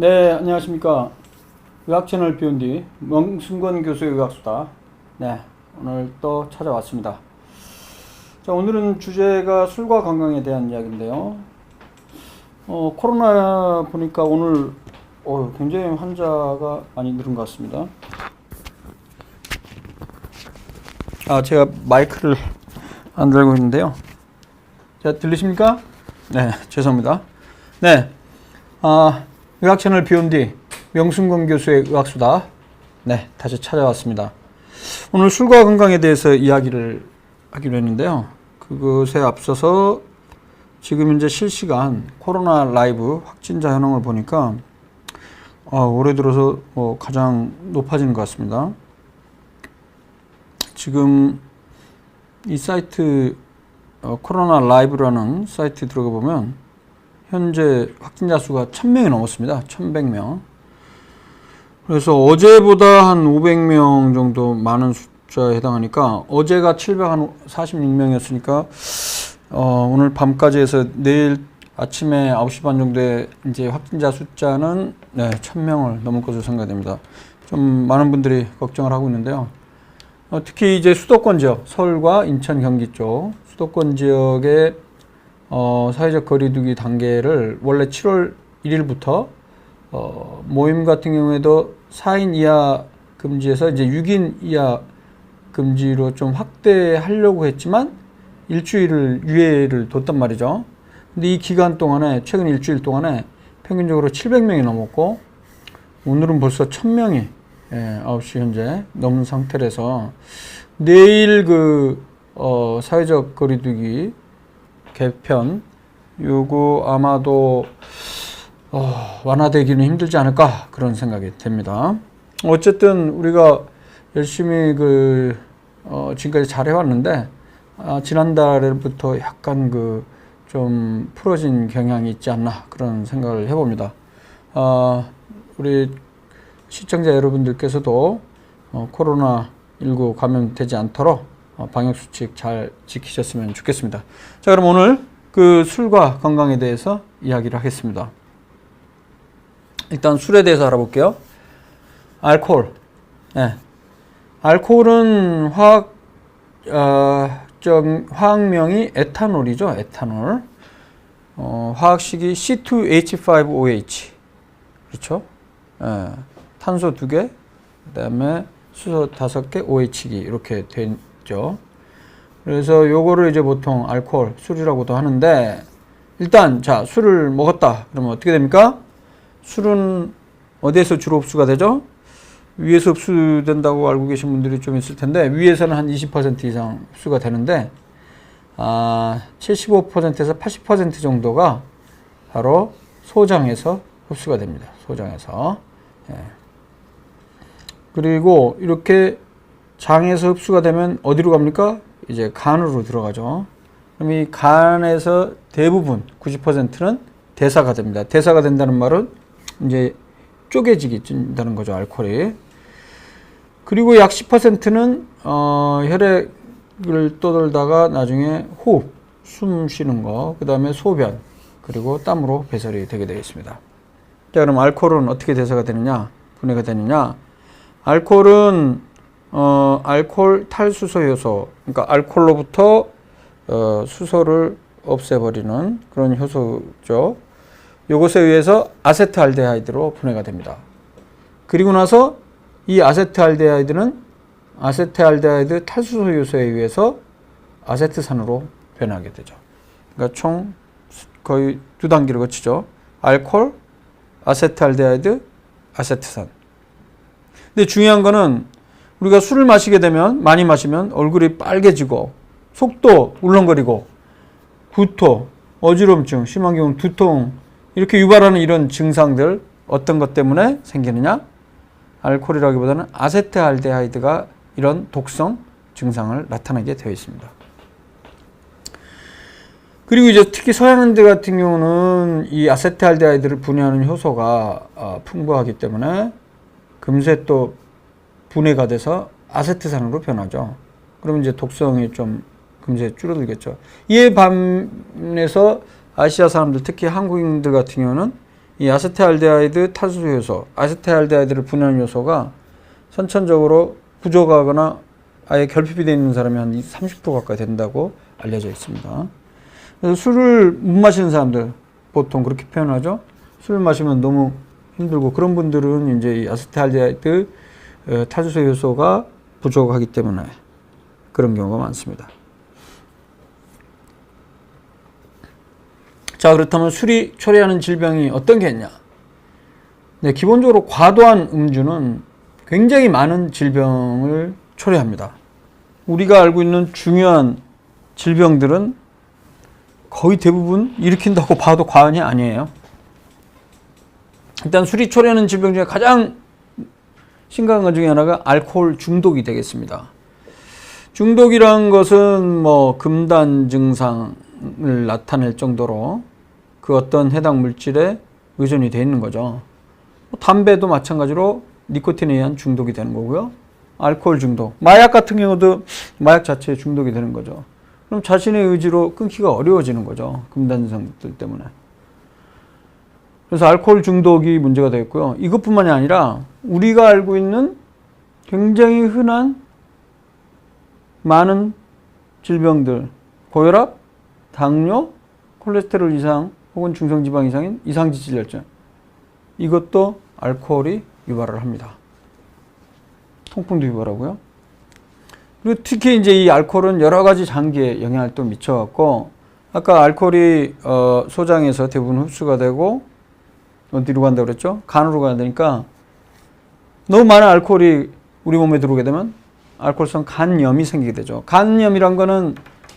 네, 안녕하십니까. 의학 채널 비욘디 명승권 교수의 의학수다. 네, 오늘 또 찾아왔습니다. 자, 오늘은 주제가 술과 건강에 대한 이야기인데요. 코로나 보니까 오늘 굉장히 환자가 많이 늘은 것 같습니다. 제가 마이크를 안 들고 있는데요. 자, 들리십니까? 네, 죄송합니다. 네, 의학 채널 비욘디 명승권 교수의 의학수다. 네, 다시 찾아왔습니다. 오늘 술과 건강에 대해서 이야기를 하기로 했는데요. 그것에 앞서서 지금 이제 실시간 코로나 라이브 확진자 현황을 보니까 올해 들어서 가장 높아지는 것 같습니다. 지금 이 사이트 코로나 라이브라는 사이트 들어가 보면 현재 확진자 수가 1000명이 넘었습니다. 1100명. 그래서 어제보다 한 500명 정도 많은 숫자에 해당하니까 어제가 746명이었으니까 오늘 밤까지 해서 내일 아침에 9시 반 정도에 이제 확진자 숫자는 1000명을 넘을 것으로 생각됩니다. 좀 많은 분들이 걱정을 하고 있는데요. 특히 이제 수도권 지역, 서울과 인천, 경기 쪽 수도권 지역의 사회적 거리두기 단계를 원래 7월 1일부터 모임 같은 경우에도 4인 이하 금지에서 이제 6인 이하 금지로 좀 확대하려고 했지만 일주일을 유예를 뒀단 말이죠. 근데 이 기간 동안에 최근 일주일 동안에 평균적으로 700명이 넘었고 오늘은 벌써 1000명이 9시 현재 넘은 상태라서 내일 사회적 거리두기 개편 요거 아마도 완화되기는 힘들지 않을까 그런 생각이 듭니다. 어쨌든 우리가 열심히 지금까지 잘 해왔는데 지난달부터 약간 좀 풀어진 경향이 있지 않나 그런 생각을 해봅니다. 우리 시청자 여러분들께서도 코로나19 감염되지 않도록 방역수칙 잘 지키셨으면 좋겠습니다. 자, 그럼 오늘 술과 건강에 대해서 이야기를 하겠습니다. 일단 술에 대해서 알아볼게요. 알코올. 네. 알코올은 화학명이 에탄올이죠. 에탄올. 화학식이 C2H5OH. 그렇죠? 네. 탄소 2개, 그 다음에 수소 5개, OH기 이렇게 되죠. 그래서 요거를 이제 보통 알코올, 술이라고도 하는데 일단 자, 술을 먹었다. 그러면 어떻게 됩니까? 술은 어디에서 주로 흡수가 되죠? 위에서 흡수된다고 알고 계신 분들이 좀 있을 텐데 위에서는 한 20% 이상 흡수가 되는데 75%에서 80% 정도가 바로 소장에서 흡수가 됩니다. 소장에서. 그리고 이렇게 장에서 흡수가 되면 어디로 갑니까? 이제 간으로 들어가죠. 그럼 이 간에서 대부분 90%는 대사가 됩니다. 대사가 된다는 말은 이제 쪼개지게 된다는 거죠, 알코올이. 그리고 약 10%는 혈액을 떠돌다가 나중에 호흡, 숨 쉬는 거, 그 다음에 소변, 그리고 땀으로 배설이 되게 되어 있습니다. 자, 그럼 알코올은 어떻게 대사가 되느냐, 분해가 되느냐? 알코올은 알코올 탈수소 효소, 그러니까 알코올로부터 수소를 없애버리는 그런 효소죠. 이것에 의해서 아세트알데하이드로 분해가 됩니다. 그리고 나서 이 아세트알데하이드는 아세트알데하이드 탈수소 효소에 의해서 아세트산으로 변하게 되죠. 그러니까 총 거의 2단계로 거치죠. 알코올, 아세트알데하이드, 아세트산. 근데 중요한 거는 우리가 술을 마시게 되면 많이 마시면 얼굴이 빨개지고 속도 울렁거리고 구토, 어지럼증, 심한 경우는 두통 이렇게 유발하는 이런 증상들 어떤 것 때문에 생기느냐? 알코올이라기보다는 아세트알데하이드가 이런 독성 증상을 나타내게 되어 있습니다. 그리고 이제 특히 서양인들 같은 경우는 이 아세트알데하이드를 분해하는 효소가 풍부하기 때문에 금세 또 분해가 돼서 아세트산으로 변하죠. 그러면 이제 독성이 좀 금세 줄어들겠죠. 이에 반해서 아시아 사람들, 특히 한국인들 같은 경우는 이 아세트알데하이드 탈수 효소, 아세트알데하이드를 분해하는 요소가 선천적으로 부족하거나 아예 결핍이 되어 있는 사람이 한 30% 가까이 된다고 알려져 있습니다. 그래서 술을 못 마시는 사람들 보통 그렇게 표현하죠. 술을 마시면 너무 힘들고 그런 분들은 이제 이 아세트알데하이드 탈수 효소가 부족하기 때문에 그런 경우가 많습니다. 자, 그렇다면 술이 초래하는 질병이 어떤 게 있냐? 네, 기본적으로 과도한 음주는 굉장히 많은 질병을 초래합니다. 우리가 알고 있는 중요한 질병들은 거의 대부분 일으킨다고 봐도 과언이 아니에요. 일단 술이 초래하는 질병 중에 가장 심각한 것 중에 하나가 알코올 중독이 되겠습니다. 중독이란 것은 뭐 금단 증상을 나타낼 정도로 그 어떤 해당 물질에 의존이 되어 있는 거죠. 담배도 마찬가지로 니코틴에 의한 중독이 되는 거고요. 알코올 중독, 마약 같은 경우도 마약 자체에 중독이 되는 거죠. 그럼 자신의 의지로 끊기가 어려워지는 거죠. 금단 증상들 때문에. 그래서 알코올 중독이 문제가 되겠고요. 이것뿐만이 아니라 우리가 알고 있는 굉장히 흔한 많은 질병들, 고혈압, 당뇨, 콜레스테롤 이상 혹은 중성지방 이상인 이상지질혈증, 이것도 알코올이 유발을 합니다. 통풍도 유발하고요. 그리고 특히 이제 이 알코올은 여러 가지 장기에 영향을 또 미쳐갖고, 아까 알코올이 소장에서 대부분 흡수가 되고 어디로 간다고 그랬죠? 간으로 가야 되니까 너무 많은 알코올이 우리 몸에 들어오게 되면 알코올성 간염이 생기게 되죠. 간염이란 거는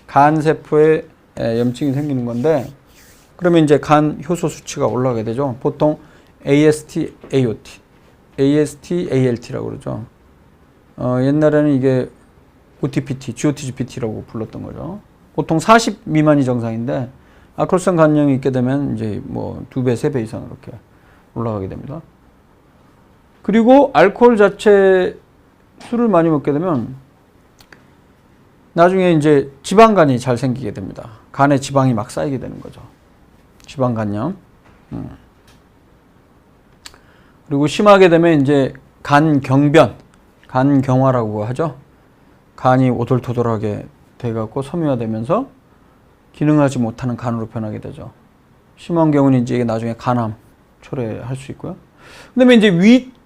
간세포에 염증이 생기는 건데, 그러면 이제 간 효소 수치가 올라가게 되죠. 보통 AST, AOT, AST, ALT라고 그러죠. 옛날에는 이게 OTPT, GOTGPT라고 불렀던 거죠. 보통 40 미만이 정상인데 알코올성 간염이 있게 되면 이제 뭐 2배, 3배 이상 이렇게 올라가게 됩니다. 그리고 알코올 자체 술을 많이 먹게 되면 나중에 이제 지방간이 잘 생기게 됩니다. 간에 지방이 막 쌓이게 되는 거죠. 지방간염. 그리고 심하게 되면 이제 간경변, 간경화라고 하죠. 간이 오돌토돌하게 돼갖고 섬유화되면서 기능하지 못하는 간으로 변하게 되죠. 심한 경우는 이제 나중에 간암 초래할 수 있고요. 그다음에 이제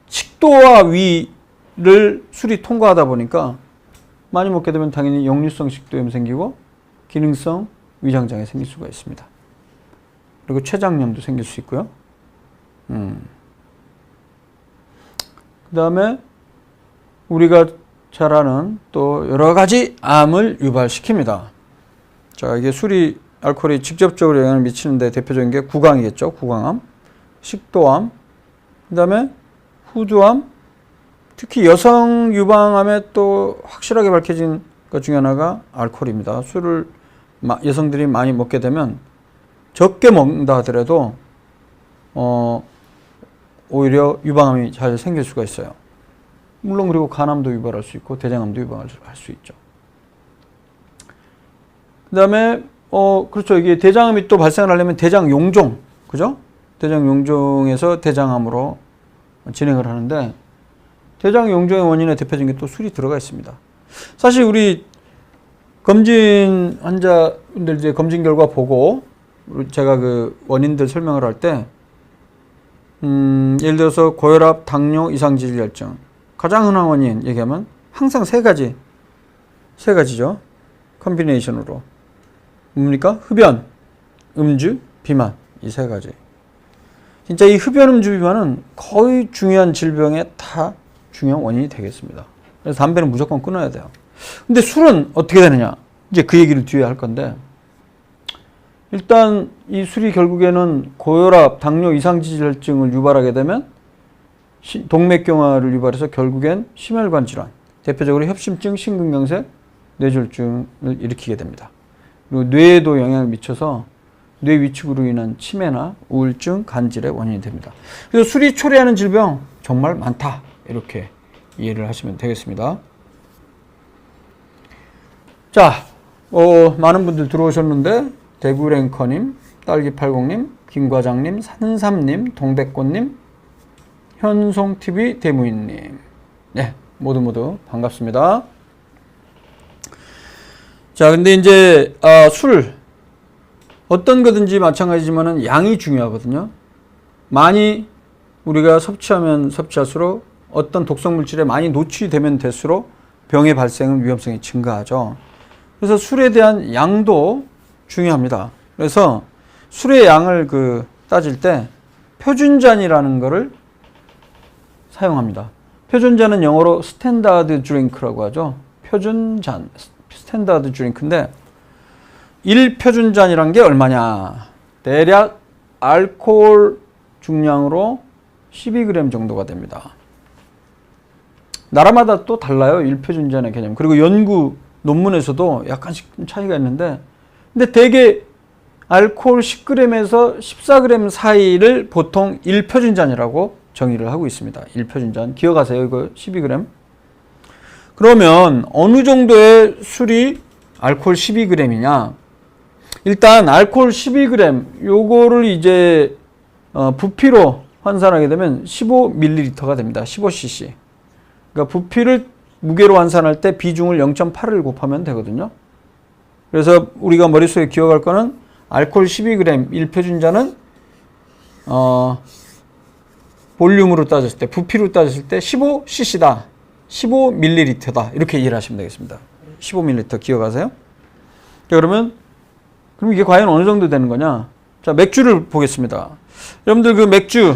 식도와 위를 술이 통과하다 보니까 많이 먹게 되면 당연히 역류성 식도염 생기고 기능성 위장장애 생길 수가 있습니다. 그리고 췌장염도 생길 수 있고요. 그 다음에 우리가 잘 아는 또 여러 가지 암을 유발시킵니다. 자, 이게 술이, 알코올이 직접적으로 영향을 미치는데 대표적인 게 구강이겠죠. 구강암, 식도암, 그 다음에 후두암, 특히 여성 유방암에 또 확실하게 밝혀진 것 중에 하나가 알코올입니다. 술을 여성들이 많이 먹게 되면 적게 먹는다 하더라도 오히려 유방암이 잘 생길 수가 있어요. 물론 그리고 간암도 유발할 수 있고 대장암도 유발할 수 있죠. 그 다음에 그렇죠. 이게 대장암이 또 발생을 하려면 대장용종, 그죠? 대장용종에서 대장암으로 진행을 하는데, 대장용종의 원인의 대표적인 게 또 술이 들어가 있습니다. 사실 우리 검진 환자분들 이제 검진 결과 보고 제가 그 원인들 설명을 할 때, 예를 들어서 고혈압, 당뇨, 이상지질혈증, 가장 흔한 원인 얘기하면 항상 세 가지죠. 컨비네이션으로. 뭡니까? 흡연, 음주, 비만. 이 세 가지. 진짜 이 흡연, 음주, 비만은 거의 중요한 질병의 다 중요한 원인이 되겠습니다. 그래서 담배는 무조건 끊어야 돼요. 근데 술은 어떻게 되느냐? 이제 그 얘기를 뒤에 할 건데, 일단 이 술이 결국에는 고혈압, 당뇨, 이상지질혈증을 유발하게 되면 동맥경화를 유발해서 결국엔 심혈관 질환, 대표적으로 협심증, 심근경색, 뇌졸중을 일으키게 됩니다. 그리고 뇌에도 영향을 미쳐서 뇌 위축으로 인한 치매나 우울증, 간질의 원인이 됩니다. 그래서 술이 초래하는 질병 정말 많다, 이렇게 이해를 하시면 되겠습니다. 자, 많은 분들 들어오셨는데 대구랭커님, 딸기80님, 김과장님, 산삼님, 동백꽃님, 현송TV 대무인님. 네, 모두 반갑습니다. 자, 근데 이제, 술. 어떤 거든지 마찬가지지만은 양이 중요하거든요. 많이 우리가 섭취하면 섭취할수록 어떤 독성 물질에 많이 노출되면 될수록 병의 발생은 위험성이 증가하죠. 그래서 술에 대한 양도 중요합니다. 그래서 술의 양을 따질 때 표준잔이라는 거를 사용합니다. 표준잔은 영어로 스탠다드 드링크라고 하죠. 표준잔, 스탠다드 드링크인데 1표준잔이란 게 얼마냐? 대략 알코올 중량으로 12g 정도가 됩니다. 나라마다 또 달라요. 1표준잔의 개념. 그리고 연구 논문에서도 약간씩 차이가 있는데, 근데 대개 알코올 10g에서 14g 사이를 보통 1표준잔이라고 정의를 하고 있습니다. 1표준잔. 기억하세요. 이거 12g. 그러면 어느 정도의 술이 알코올 12g이냐? 일단 알코올 12g 요거를 이제 부피로 환산하게 되면 15ml가 됩니다. 15cc. 그러니까 부피를 무게로 환산할 때 비중을 0.8을 곱하면 되거든요. 그래서 우리가 머릿속에 기억할 거는 알코올 12g 1표준잔은 볼륨으로 따졌을 때, 부피로 따졌을 때 15cc다. 15ml다. 이렇게 이해를 하시면 되겠습니다. 15ml 기억하세요? 자, 그럼 이게 과연 어느 정도 되는 거냐? 자, 맥주를 보겠습니다. 여러분들 그 맥주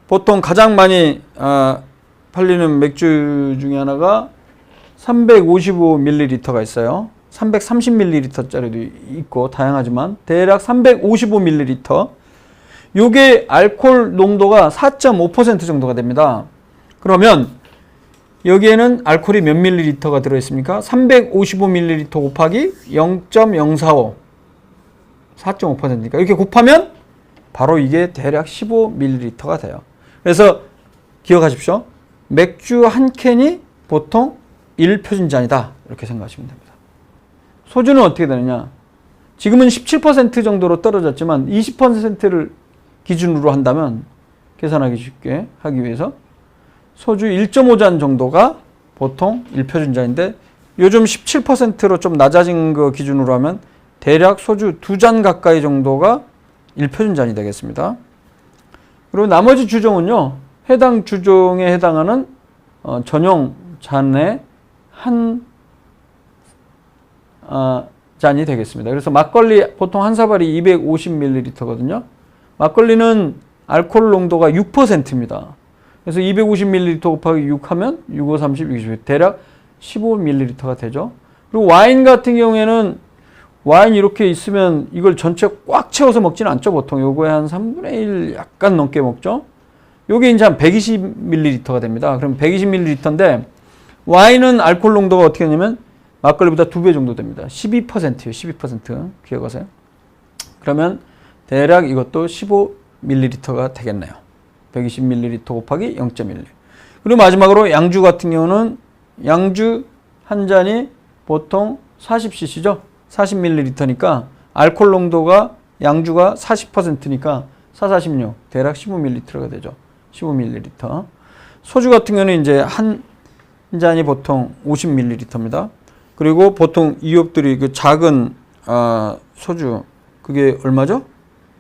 보통 가장 많이 팔리는 맥주 중에 하나가 355ml가 있어요. 330ml짜리도 있고 다양하지만 대략 355ml. 요게 알코올 농도가 4.5% 정도가 됩니다. 그러면 여기에는 알코올이 몇 밀리리터가 들어있습니까? 355ml 곱하기 0.045 4.5%니까 이렇게 곱하면 바로 이게 대략 15ml가 돼요. 그래서 기억하십시오. 맥주 한 캔이 보통 1표준잔이다. 이렇게 생각하시면 됩니다. 소주는 어떻게 되느냐? 지금은 17% 정도로 떨어졌지만 20%를 기준으로 한다면 계산하기 쉽게 하기 위해서 소주 1.5잔 정도가 보통 1표준잔인데 요즘 17%로 좀 낮아진 거 기준으로 하면 대략 소주 2잔 가까이 정도가 1표준잔이 되겠습니다. 그리고 나머지 주종은요. 해당 주종에 해당하는 전용 잔의 한 잔이 되겠습니다. 그래서 막걸리 보통 한 사발이 250ml거든요. 막걸리는 알코올 농도가 6%입니다. 그래서 250ml 곱하기 6 하면 6, 5, 30, 60 대략 15ml가 되죠. 그리고 와인 같은 경우에는 와인 이렇게 있으면 이걸 전체 꽉 채워서 먹지는 않죠. 보통 요거에 한 3분의 1 약간 넘게 먹죠. 요게 이제 한 120ml가 됩니다. 그럼 120ml인데 와인은 알코올 농도가 어떻게 되냐면 막걸리보다 2배 정도 됩니다. 12%예요. 12%. 기억하세요? 그러면 대략 이것도 15ml가 되겠네요. 120ml 곱하기 0.1. 그리고 마지막으로 양주 같은 경우는 양주 한 잔이 보통 40cc죠. 40ml니까 알코올 농도가 양주가 40%니까 446 대략 15ml가 되죠. 15ml. 소주 같은 경우는 이제 한 잔이 보통 50ml입니다. 그리고 보통 이업들이 그 작은 소주 그게 얼마죠?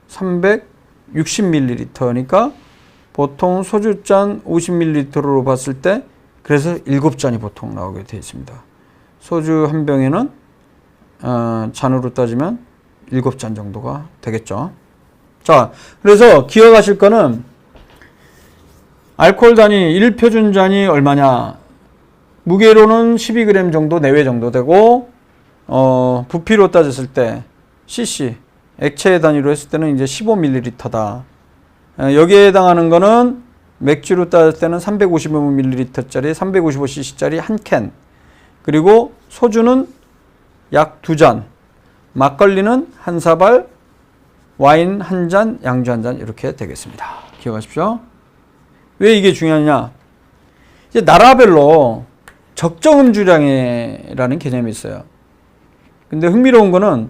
360ml니까 보통 소주잔 50ml로 봤을 때 그래서 7잔이 보통 나오게 되어 있습니다. 소주 한 병에는 잔으로 따지면 7잔 정도가 되겠죠. 자, 그래서 기억하실 거는 알코올 단위 1표준잔이 얼마냐? 무게로는 12g 정도 내외 정도 되고 부피로 따졌을 때 cc 액체 단위로 했을 때는 이제 15ml다. 여기에 해당하는 거는 맥주로 따질 때는 355ml짜리 355cc짜리 한 캔. 그리고 소주는 약 2잔. 막걸리는 한 사발, 와인 한 잔, 양주 한 잔 이렇게 되겠습니다. 기억하십시오. 왜 이게 중요하냐? 이제 나라별로 적정 음주량이라는 개념이 있어요. 근데 흥미로운 거는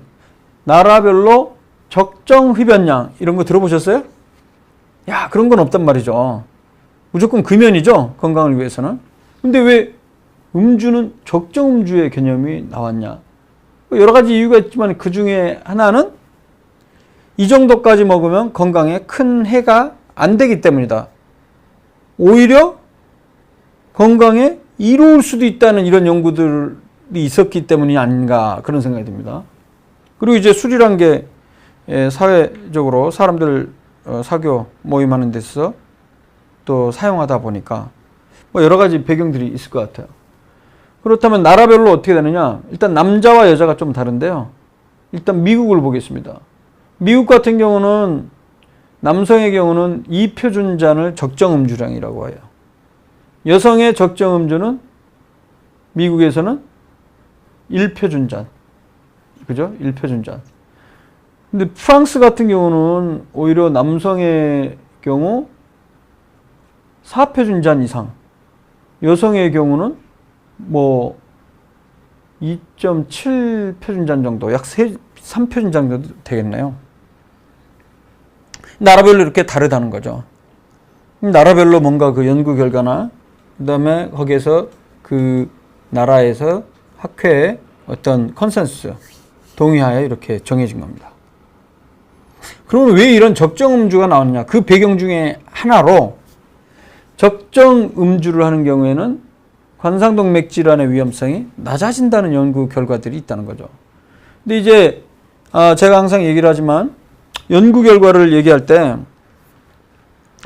나라별로 적정 흡연량 이런 거 들어보셨어요? 야, 그런 건 없단 말이죠. 무조건 금연이죠, 건강을 위해서는. 근데 왜 음주는 적정 음주의 개념이 나왔냐? 여러 가지 이유가 있지만 그 중에 하나는 이 정도까지 먹으면 건강에 큰 해가 안 되기 때문이다. 오히려 건강에 이로울 수도 있다는 이런 연구들이 있었기 때문이 아닌가 그런 생각이 듭니다. 그리고 이제 술이란 게 사회적으로 사람들 사교 모임하는 데서 또 사용하다 보니까 뭐 여러 가지 배경들이 있을 것 같아요. 그렇다면 나라별로 어떻게 되느냐? 일단 남자와 여자가 좀 다른데요. 일단 미국을 보겠습니다. 미국 같은 경우는 남성의 경우는 2표준잔을 적정 음주량이라고 해요. 여성의 적정 음주는 미국에서는 1표준잔. 그죠? 1표준잔. 근데 프랑스 같은 경우는 오히려 남성의 경우 4표준잔 이상, 여성의 경우는 뭐 2.7표준잔 정도, 약 3표준잔 정도 되겠네요. 나라별로 이렇게 다르다는 거죠. 나라별로 뭔가 그 연구 결과나 그 다음에 거기에서 그 나라에서 학회의 어떤 컨센서스 동의하에 이렇게 정해진 겁니다. 그러면 왜 이런 적정 음주가 나오느냐? 그 배경 중에 하나로 적정 음주를 하는 경우에는 관상동맥 질환의 위험성이 낮아진다는 연구 결과들이 있다는 거죠. 근데 이제 제가 항상 얘기를 하지만 연구 결과를 얘기할 때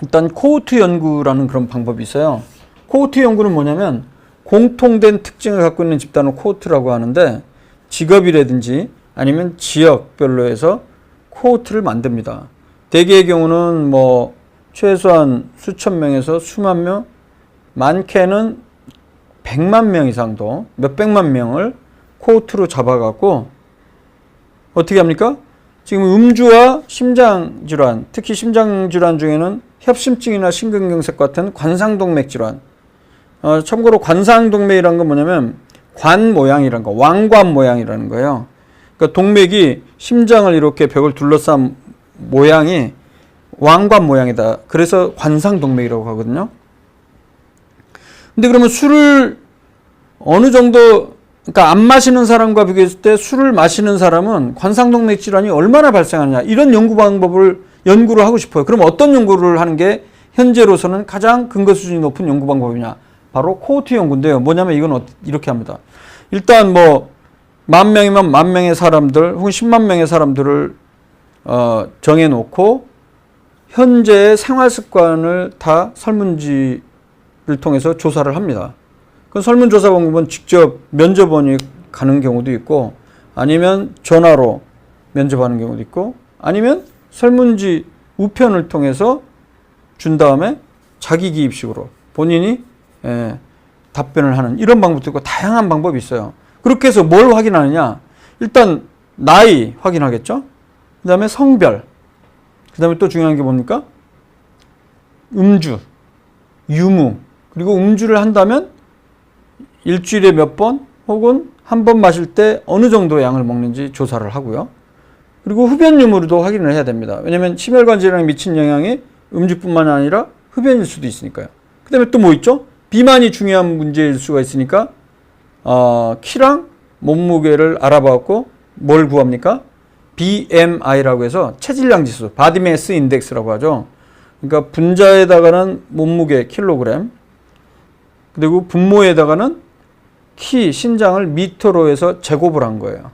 일단 코호트 연구라는 그런 방법이 있어요. 코호트 연구는 뭐냐면 공통된 특징을 갖고 있는 집단을 코호트라고 하는데 직업이라든지 아니면 지역별로 해서 코호트를 만듭니다. 대개의 경우는 뭐 최소한 수천 명에서 수만 명, 많게는 100만 명 이상도 몇백만 명을 코호트로 잡아갖고 어떻게 합니까? 지금 음주와 심장질환, 특히 심장질환 중에는 협심증이나 심근경색 같은 관상동맥 질환. 참고로 관상동맥이라는 건 뭐냐면 관 모양이라는 거, 왕관 모양이라는 거예요. 그러니까 동맥이 심장을 이렇게 벽을 둘러싼 모양이 왕관 모양이다. 그래서 관상동맥이라고 하거든요. 근데 그러면 술을 어느 정도, 그러니까 안 마시는 사람과 비교했을 때 술을 마시는 사람은 관상동맥 질환이 얼마나 발생하느냐, 이런 연구 방법을 연구를 하고 싶어요. 그럼 어떤 연구를 하는 게 현재로서는 가장 근거 수준이 높은 연구 방법이냐? 바로 코호트 연구인데요. 뭐냐면 이건 이렇게 합니다. 일단 뭐 10,000명이면 10,000명의 사람들 혹은 10만 명의 사람들을 정해놓고 현재의 생활 습관을 다 설문지를 통해서 조사를 합니다. 그 설문조사 방법은 직접 면접원이 가는 경우도 있고 아니면 전화로 면접하는 경우도 있고 아니면 설문지 우편을 통해서 준 다음에 자기 기입식으로 본인이 답변을 하는 이런 방법도 있고 다양한 방법이 있어요. 그렇게 해서 뭘 확인하느냐? 일단 나이 확인하겠죠? 그 다음에 성별, 그 다음에 또 중요한 게 뭡니까? 음주, 유무, 그리고 음주를 한다면 일주일에 몇 번 혹은 한 번 마실 때 어느 정도 양을 먹는지 조사를 하고요. 그리고 흡연 유무도 확인을 해야 됩니다. 왜냐하면 심혈관 질환에 미친 영향이 음주뿐만 아니라 흡연일 수도 있으니까요. 그 다음에 또 뭐 있죠? 비만이 중요한 문제일 수가 있으니까 키랑 몸무게를 알아봐갖고 뭘 구합니까? BMI라고 해서 체질량 지수, 바디 매스 인덱스라고 하죠. 그러니까 분자에다가는 몸무게 킬로그램, 그리고 분모에다가는 키, 신장을 미터로 해서 제곱을 한 거예요.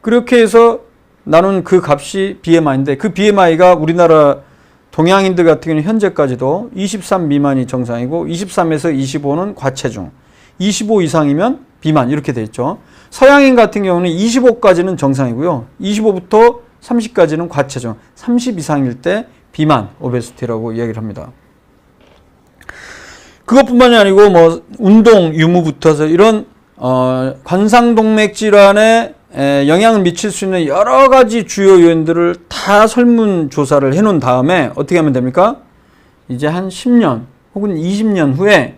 그렇게 해서 나눈 그 값이 BMI인데 그 BMI가 우리나라 동양인들 같은 경우는 현재까지도 23 미만이 정상이고 23에서 25는 과체중, 25 이상이면 비만 이렇게 돼 있죠. 서양인 같은 경우는 25까지는 정상이고요. 25부터 30까지는 과체중, 30 이상일 때 비만, 오베시티라고 이야기를 합니다. 그것뿐만이 아니고 뭐 운동 유무부터서 이런 관상동맥 질환에 영향을 미칠 수 있는 여러 가지 주요 요인들을 다 설문조사를 해놓은 다음에 어떻게 하면 됩니까? 이제 한 10년 혹은 20년 후에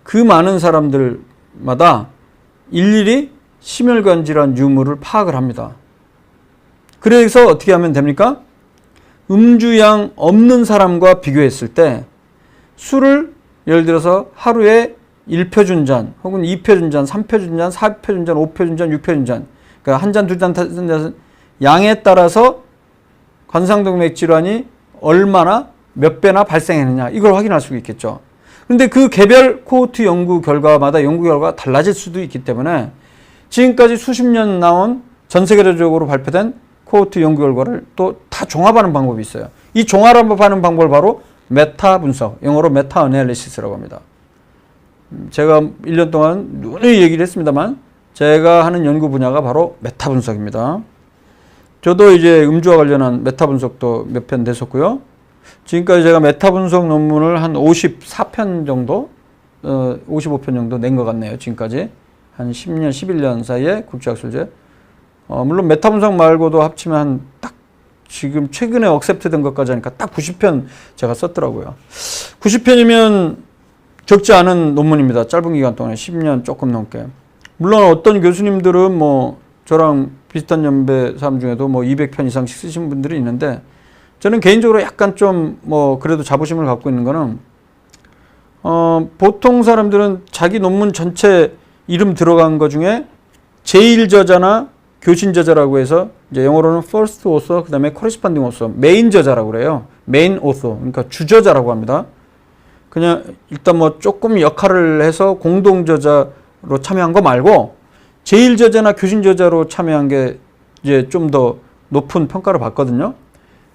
그 많은 사람들마다 일일이 심혈관 질환 유무를 파악을 합니다. 그래서 어떻게 하면 됩니까? 음주양 없는 사람과 비교했을 때 술을 예를 들어서 하루에 1표 준잔 혹은 2표 준잔, 3표 준잔, 4표 준잔, 5표 준잔, 6표 준잔, 그러니까 한 잔, 두 잔, 다섯 잔 양에 따라서 관상동맥 질환이 얼마나 몇 배나 발생했느냐 이걸 확인할 수 있겠죠. 그런데 그 개별 코호트 연구 결과마다 연구 결과가 달라질 수도 있기 때문에 지금까지 수십 년 나온 전 세계적으로 발표된 코호트 연구 결과를 또 다 종합하는 방법이 있어요. 이 종합하는 방법을 바로 메타 분석, 영어로 메타 어널리시스라고 합니다. 제가 1년 동안 누누이 얘기를 했습니다만 제가 하는 연구 분야가 바로 메타 분석입니다. 저도 이제 음주와 관련한 메타 분석도 몇 편 냈었고요. 지금까지 제가 메타 분석 논문을 한 54편 정도, 55편 정도 낸 것 같네요. 지금까지 한 10년, 11년 사이에 국제학술제. 물론 메타 분석 말고도 합치면 한 딱 지금 최근에 억셉트 된 것까지 하니까 딱 90편 제가 썼더라고요. 90편이면 적지 않은 논문입니다. 짧은 기간 동안에 10년 조금 넘게. 물론 어떤 교수님들은 뭐 저랑 비슷한 연배 사람 중에도 뭐 200편 이상씩 쓰신 분들이 있는데 저는 개인적으로 약간 좀 뭐 그래도 자부심을 갖고 있는 거는 보통 사람들은 자기 논문 전체 이름 들어간 거 중에 제일 저자나 교신 저자라고 해서 이제 영어로는 first author, 그 다음에 corresponding author, 메인 저자라고 그래요. 메인 author, 그러니까 주저자라고 합니다. 그냥 일단 뭐 조금 역할을 해서 공동 저자로 참여한 거 말고 제일 저자나 교신 저자로 참여한 게 이제 좀 더 높은 평가를 받거든요.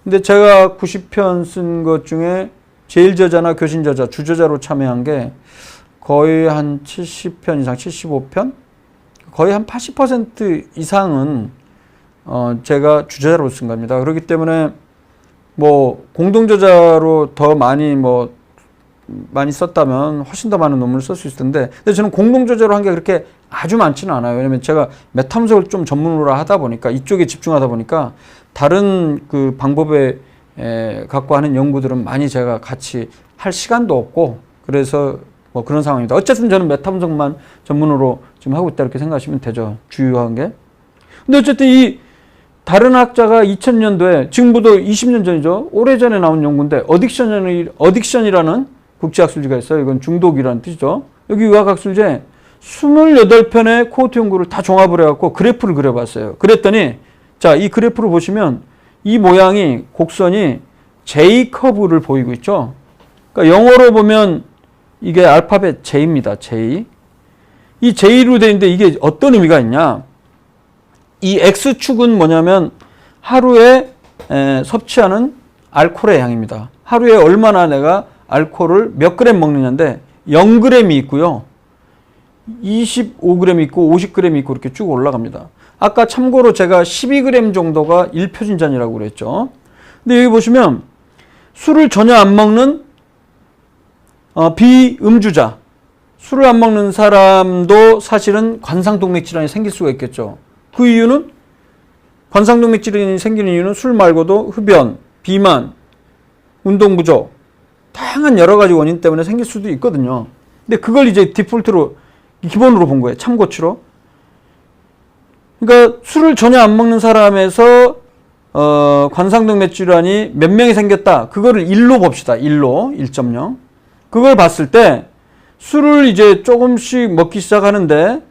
근데 제가 90편 쓴 것 중에 제일 저자나 교신 저자, 주저자로 참여한 게 거의 한 70편 이상, 75편? 거의 한 80% 이상은 제가 주저자로 쓴 겁니다. 그렇기 때문에 뭐 공동저자로 더 많이 썼다면 훨씬 더 많은 논문을 쓸 수 있을 텐데, 근데 저는 공동저자로 한 게 그렇게 아주 많지는 않아요. 왜냐면 제가 메타분석을 좀 전문으로 하다 보니까, 이쪽에 집중하다 보니까 다른 그 방법에 갖고 하는 연구들은 많이 제가 같이 할 시간도 없고, 그래서 뭐 그런 상황입니다. 어쨌든 저는 메타분석만 전문으로 지금 하고 있다 이렇게 생각하시면 되죠. 주요한 게. 근데 어쨌든 이 다른 학자가 2000년도에, 지금부터 20년 전이죠. 오래전에 나온 연구인데 어딕션이라는 국제학술지가 있어요. 이건 중독이라는 뜻이죠. 여기 의학학술지에 28편의 코호트 연구를 다 종합을 해갖고 그래프를 그려봤어요. 그랬더니 자, 이 그래프를 보시면 이 모양이 곡선이 J 커브를 보이고 있죠. 그러니까 영어로 보면 이게 알파벳 J입니다. J. 이 J로 되어 있는데 이게 어떤 의미가 있냐. 이 X축은 뭐냐면 하루에 섭취하는 알코올의 양입니다. 하루에 얼마나 내가 알코올을 몇 그램 먹느냐인데 0g이 있고요. 25g 있고 50g 있고 이렇게 쭉 올라갑니다. 아까 참고로 제가 12g 정도가 1표준잔이라고 그랬죠. 근데 여기 보시면 술을 전혀 안 먹는 비음주자, 술을 안 먹는 사람도 사실은 관상동맥 질환이 생길 수가 있겠죠. 그 이유는 관상동맥 질환이 생기는 이유는 술 말고도 흡연, 비만, 운동 부족, 다양한 여러 가지 원인 때문에 생길 수도 있거든요. 근데 그걸 이제 디폴트로 기본으로 본 거예요. 참고치로. 그러니까 술을 전혀 안 먹는 사람에서 관상동맥 질환이 몇 명이 생겼다. 그거를 1로 봅시다. 1.0. 그걸 봤을 때 술을 이제 조금씩 먹기 시작하는데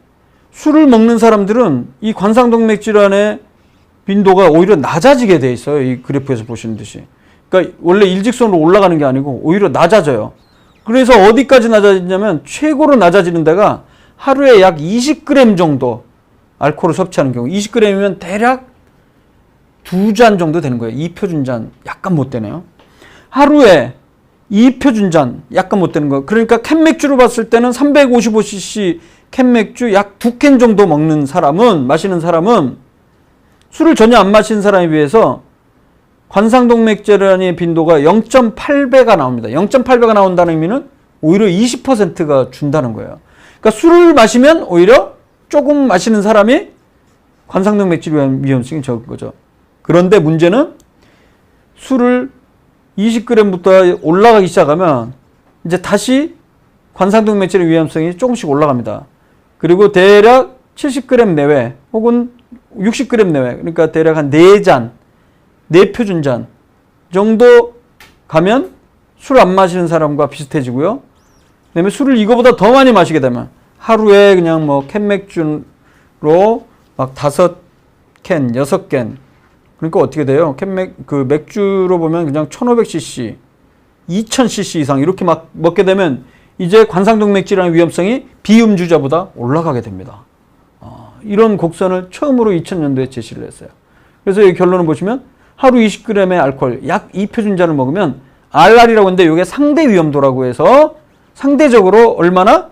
술을 먹는 사람들은 이 관상동맥 질환의 빈도가 오히려 낮아지게 돼 있어요. 이 그래프에서 보시는 듯이. 그러니까 원래 일직선으로 올라가는 게 아니고 오히려 낮아져요. 그래서 어디까지 낮아지냐면 최고로 낮아지는 데가 하루에 약 20g 정도 알코올을 섭취하는 경우. 20g이면 대략 2잔 정도 되는 거예요. 2표준잔. 약간 못 되네요. 하루에 2표준잔. 약간 못 되는 거예요. 그러니까 캔 맥주로 봤을 때는 355cc 캔 맥주 약 2캔 정도 마시는 사람은 술을 전혀 안 마시는 사람에 비해서 관상동맥 질환의 빈도가 0.8배가 나옵니다. 0.8배가 나온다는 의미는 오히려 20%가 준다는 거예요. 그러니까 술을 마시면 오히려 조금 마시는 사람이 관상동맥 질환 위험성이 적은 거죠. 그런데 문제는 술을 20g부터 올라가기 시작하면 이제 다시 관상동맥 질환 위험성이 조금씩 올라갑니다. 그리고 대략 70g 내외 혹은 60g 내외, 그러니까 대략 한 4잔, 4표준잔 정도 가면 술 안 마시는 사람과 비슷해지고요. 그다음에 술을 이거보다 더 많이 마시게 되면 하루에 그냥 뭐 캔 맥주로 막 5캔, 6캔. 그러니까 어떻게 돼요? 그 맥주로 보면 그냥 1500cc, 2000cc 이상 이렇게 막 먹게 되면 이제 관상동맥질환의 위험성이 비음주자보다 올라가게 됩니다. 이런 곡선을 처음으로 2000년도에 제시를 했어요. 그래서 이 결론을 보시면 하루 20g의 알코올, 약 2표준잔을 먹으면 RR이라고 하는데 이게 상대 위험도라고 해서 상대적으로 얼마나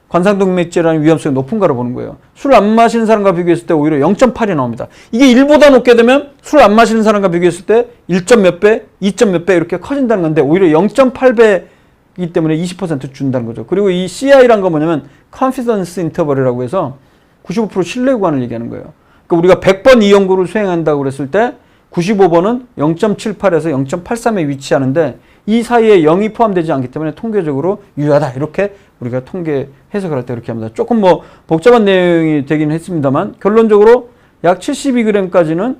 관상동맥질환의 위험성이 높은가를 보는 거예요. 술 안 마시는 사람과 비교했을 때 오히려 0.8이 나옵니다. 이게 1보다 높게 되면 술 안 마시는 사람과 비교했을 때 1점 몇 배, 2점 몇 배 이렇게 커진다는 건데 오히려 0.8배이기 때문에 20% 준다는 거죠. 그리고 이 CI라는 건 뭐냐면 Confidence Interval이라고 해서 95% 신뢰 구간을 얘기하는 거예요. 그러니까 우리가 100번 이 연구를 수행한다고 그랬을 때 95번은 0.78에서 0.83에 위치하는데 이 사이에 0이 포함되지 않기 때문에 통계적으로 유효하다. 이렇게 우리가 통계 해석을 할 때 그렇게 합니다. 조금 뭐 복잡한 내용이 되긴 했습니다만 결론적으로 약 72g까지는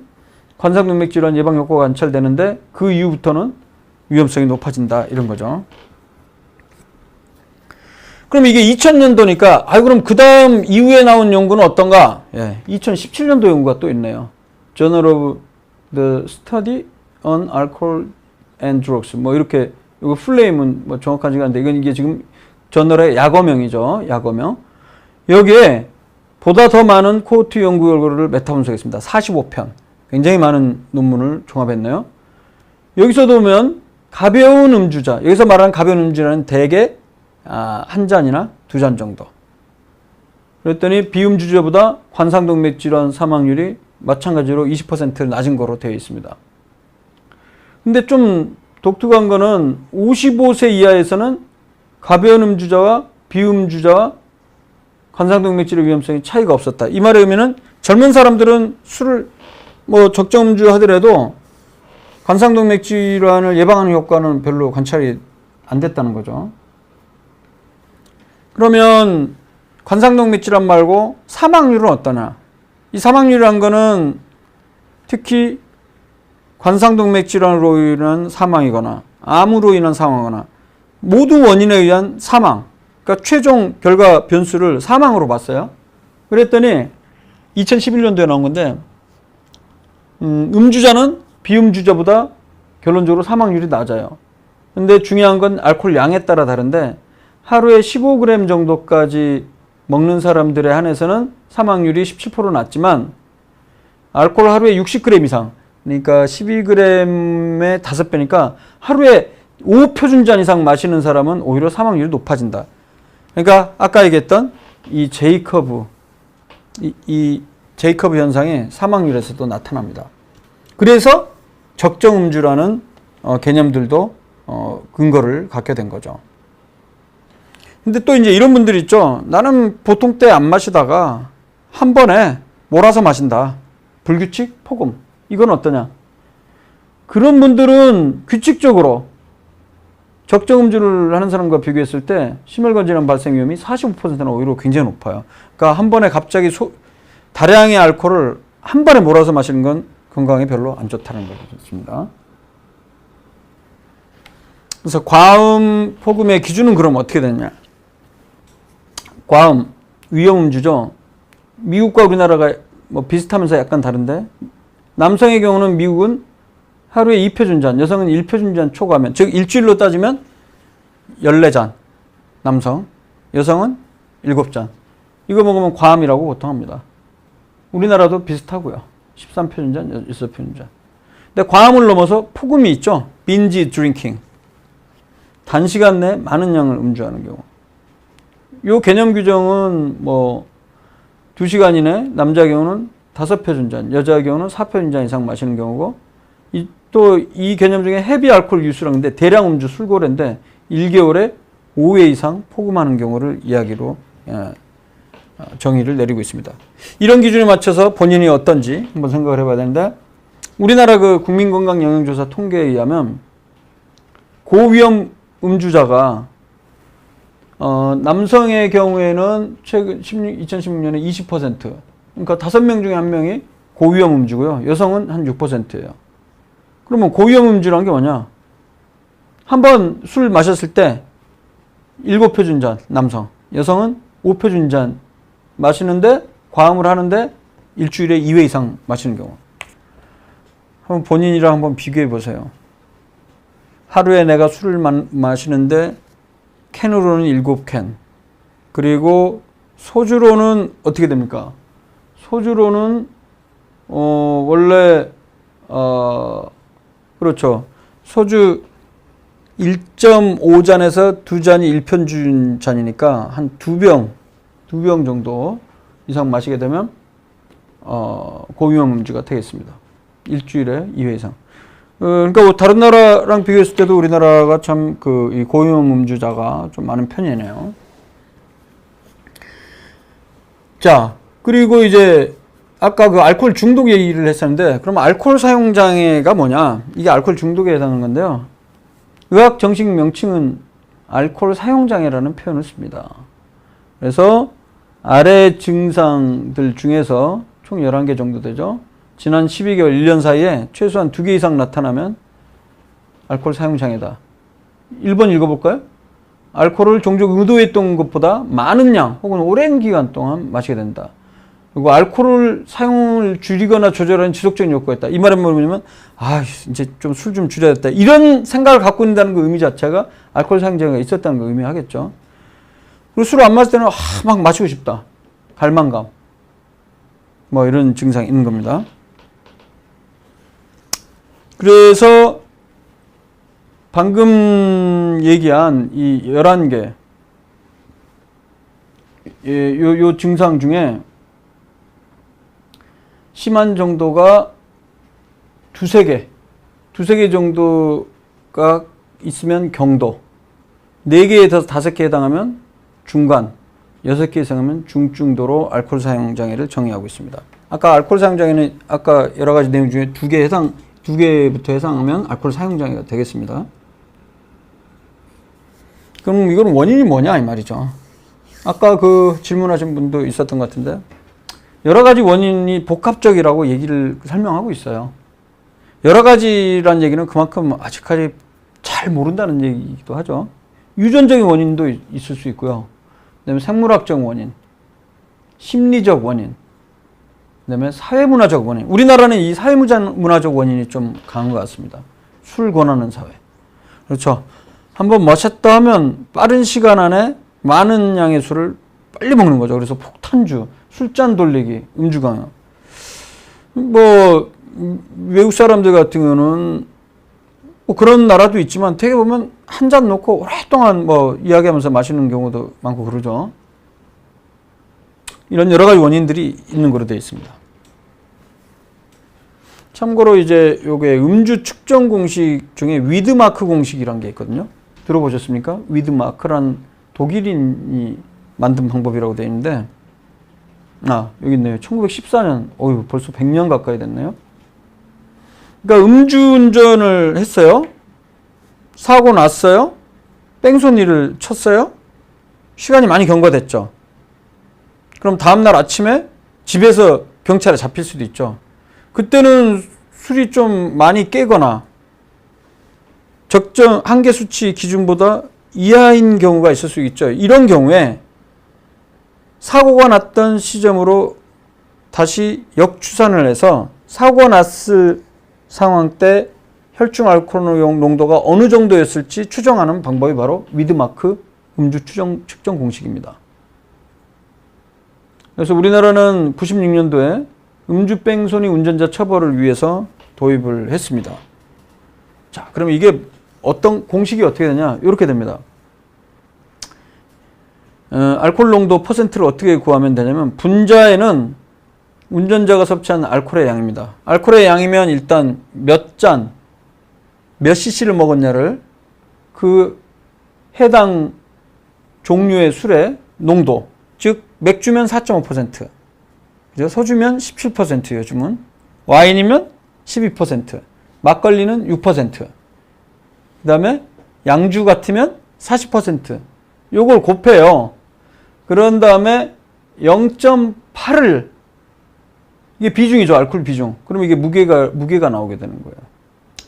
관상동맥질환 예방 효과가 관찰되는데 그 이후부터는 위험성이 높아진다. 이런 거죠. 그럼 이게 2000년도니까 그럼 그 다음 이후에 나온 연구는 어떤가? 2017년도 연구가 또 있네요. Journal of the Study on Alcohol and Drugs. 뭐 이렇게 이거 풀네임은 뭐 정확하지가 않은데 이게 지금 저널의 약어명이죠. 약어명. 여기에 보다 더 많은 코호트 연구 결과를 메타 분석했습니다. 45편. 굉장히 많은 논문을 종합했네요. 여기서도 보면 가벼운 음주자. 여기서 말하는 가벼운 음주자는 대개 한 잔이나 2잔 정도. 그랬더니 비음주자보다 관상동맥질환 사망률이 마찬가지로 20% 낮은 거로 되어 있습니다. 근데 좀 독특한 거는 55세 이하에서는 가벼운 음주자와 비음주자와 관상동맥질의 위험성이 차이가 없었다. 이 말의 의미는 젊은 사람들은 술을 뭐 적정 음주 하더라도 관상동맥질환을 예방하는 효과는 별로 관찰이 안 됐다는 거죠. 그러면 관상동맥질환 말고 사망률은 어떠냐? 이 사망률이란 거는 특히 관상동맥질환으로 인한 사망이거나 암으로 인한 사망이거나 모두 원인에 의한 사망, 그러니까 최종 결과 변수를 사망으로 봤어요. 그랬더니 2011년도에 나온 건데 음주자는 비음주자보다 결론적으로 사망률이 낮아요. 근데 중요한 건 알코올 양에 따라 다른데 하루에 15g 정도까지 먹는 사람들에 한해서는 사망률이 17% 낮지만 알코올 하루에 60g 이상, 그러니까 12g의 5배니까 하루에 5표준잔 이상 마시는 사람은 오히려 사망률이 높아진다. 그러니까 아까 얘기했던 이 제이커브, 이 제이커브 현상이 사망률에서도 나타납니다. 그래서 적정 음주라는 개념들도 근거를 갖게 된 거죠. 근데 또 이제 이런 분들 있죠. 나는 보통 때 안 마시다가 한 번에 몰아서 마신다. 불규칙 폭음. 이건 어떠냐? 그런 분들은 규칙적으로 적정 음주를 하는 사람과 비교했을 때 심혈관 질환 발생 위험이 45%는 오히려 굉장히 높아요. 그러니까 한 번에 갑자기 다량의 알코올을 한 번에 몰아서 마시는 건 건강에 별로 안 좋다는 거겠습니다. 그래서 과음, 폭음의 기준은 그럼 어떻게 되냐? 과음, 위험 음주죠. 미국과 우리나라가 뭐 비슷하면서 약간 다른데 남성의 경우는 미국은 하루에 2표준잔, 여성은 1표준잔 초과하면, 즉 일주일로 따지면 14잔 남성, 여성은 7잔. 이거 먹으면 과음이라고 보통 합니다. 우리나라도 비슷하고요. 13표준잔, 16표준잔. 근데 과음을 넘어서 폭음이 있죠. 빈지 드링킹. 단시간 내에 많은 양을 음주하는 경우. 요 개념 규정은 뭐 2시간 이내, 남자의 경우는 5표준잔, 여자의 경우는 4표준잔 이상 마시는 경우고, 또 이 개념 중에 헤비 알코올 유수라는 데 대량 음주 술고래인데 1개월에 5회 이상 폭음하는 경우를 이야기로 정의를 내리고 있습니다. 이런 기준에 맞춰서 본인이 어떤지 한번 생각을 해봐야 되는데, 우리나라 그 국민건강영양조사 통계에 의하면 고위험 음주자가 남성의 경우에는 최근 2016년에 20%, 그러니까 5명 중에 1명이 고위험 음주고요. 여성은 한 6%예요. 그러면 고위험 음주란 게 뭐냐? 한 번 술 마셨을 때 7표준 잔 남성, 여성은 5표준 잔 마시는데 과음을 하는데 일주일에 2회 이상 마시는 경우. 한번 본인이랑 한번 비교해 보세요. 하루에 내가 술을 마시는데 캔으로는 7캔. 그리고 소주로는 어떻게 됩니까? 소주로는 원래 그렇죠. 소주 1.5잔에서 2잔이 1편준 잔이니까 한 2병 정도 이상 마시게 되면 고위험 음주가 되겠습니다. 일주일에 2회 이상. 그러니까 뭐 다른 나라랑 비교했을 때도 우리나라가 참 이 고위험 음주자가 좀 많은 편이네요. 자, 그리고 이제 아까 그 알코올 중독 얘기를 했었는데, 그럼 알코올 사용 장애가 뭐냐? 이게 알코올 중독에 해당하는 건데요. 의학 정식 명칭은 알코올 사용 장애라는 표현을 씁니다. 그래서 아래 증상들 중에서 총 11개 정도 되죠. 지난 12개월, 1년 사이에 최소한 2개 이상 나타나면 알코올 사용 장애다. 1번 읽어볼까요? 알코올을 종종 의도했던 것보다 많은 양 혹은 오랜 기간 동안 마시게 된다. 그리고 알코올 사용을 줄이거나 조절하는 지속적인 욕구가 있다. 이 말은 뭐냐면 이제 좀 술 좀 줄여야겠다. 이런 생각을 갖고 있다는 그 의미 자체가 알코올 사용 장애가 있었다는 걸 의미하겠죠. 그리고 술을 안 마실 때는 막 마시고 싶다. 갈망감. 뭐 이런 증상이 있는 겁니다. 그래서 방금 얘기한 이 11개 요 증상 중에 심한 정도가 두세 개 정도가 있으면 경도, 4개에서 5개에 해당하면 중간, 6개 이상하면 중증도로 알코올 사용 장애를 정의하고 있습니다. 아까 알코올 사용 장애는 아까 여러 가지 내용 중에 2개부터 해당하면 알코올 사용 장애가 되겠습니다. 그럼 이건 원인이 뭐냐 이 말이죠. 아까 그 질문하신 분도 있었던 것 같은데 여러 가지 원인이 복합적이라고 얘기를 설명하고 있어요. 여러 가지란 얘기는 그만큼 아직까지 잘 모른다는 얘기이기도 하죠. 유전적인 원인도 있을 수 있고요. 그다음에 생물학적 원인, 심리적 원인, 그다음에 사회문화적 원인. 우리나라는 이 사회문화적 원인이 좀 강한 것 같습니다. 술 권하는 사회. 그렇죠. 한번 마셨다 하면 빠른 시간 안에 많은 양의 술을 빨리 먹는 거죠. 그래서 폭탄주, 술잔 돌리기, 음주 강요. 뭐 외국 사람들 같은 경우는 뭐 그런 나라도 있지만 되게 보면 한 잔 놓고 오랫동안 뭐 이야기하면서 마시는 경우도 많고 그러죠. 이런 여러 가지 원인들이 있는 거로 되어 있습니다. 참고로 이제 요게 음주 측정 공식 중에 위드마크 공식이란 게 있거든요. 들어보셨습니까? 위드마크란 독일인이 만든 방법이라고 되어 있는데 여기 있네요. 1914년 벌써 100년 가까이 됐네요. 그러니까 음주운전을 했어요. 사고 났어요. 뺑소니를 쳤어요. 시간이 많이 경과됐죠. 그럼 다음날 아침에 집에서 경찰에 잡힐 수도 있죠. 그때는 술이 좀 많이 깨거나 적정 한계 수치 기준보다 이하인 경우가 있을 수 있죠. 이런 경우에 사고가 났던 시점으로 다시 역추산을 해서 사고가 났을 상황 때 혈중 알코올 농도가 어느 정도였을지 추정하는 방법이 바로 위드마크 음주 측정 공식입니다. 그래서 우리나라는 96년도에 음주 뺑소니 운전자 처벌을 위해서 도입을 했습니다. 자, 그럼 이게 어떤 공식이 어떻게 되냐? 이렇게 됩니다. 알코올 농도 퍼센트를 어떻게 구하면 되냐면 분자에는 운전자가 섭취한 알코올의 양입니다. 알코올의 양이면 일단 몇 잔, 몇 cc를 먹었냐를 그 해당 종류의 술의 농도, 즉 맥주면 4.5%, 그죠? 소주면 17% 요즘은, 와인이면 12%, 막걸리는 6%, 그 다음에 양주 같으면 40%, 요걸 곱해요. 그런 다음에 0.8을 이게 비중이죠. 알코올 비중. 그럼 이게 무게가 나오게 되는 거예요.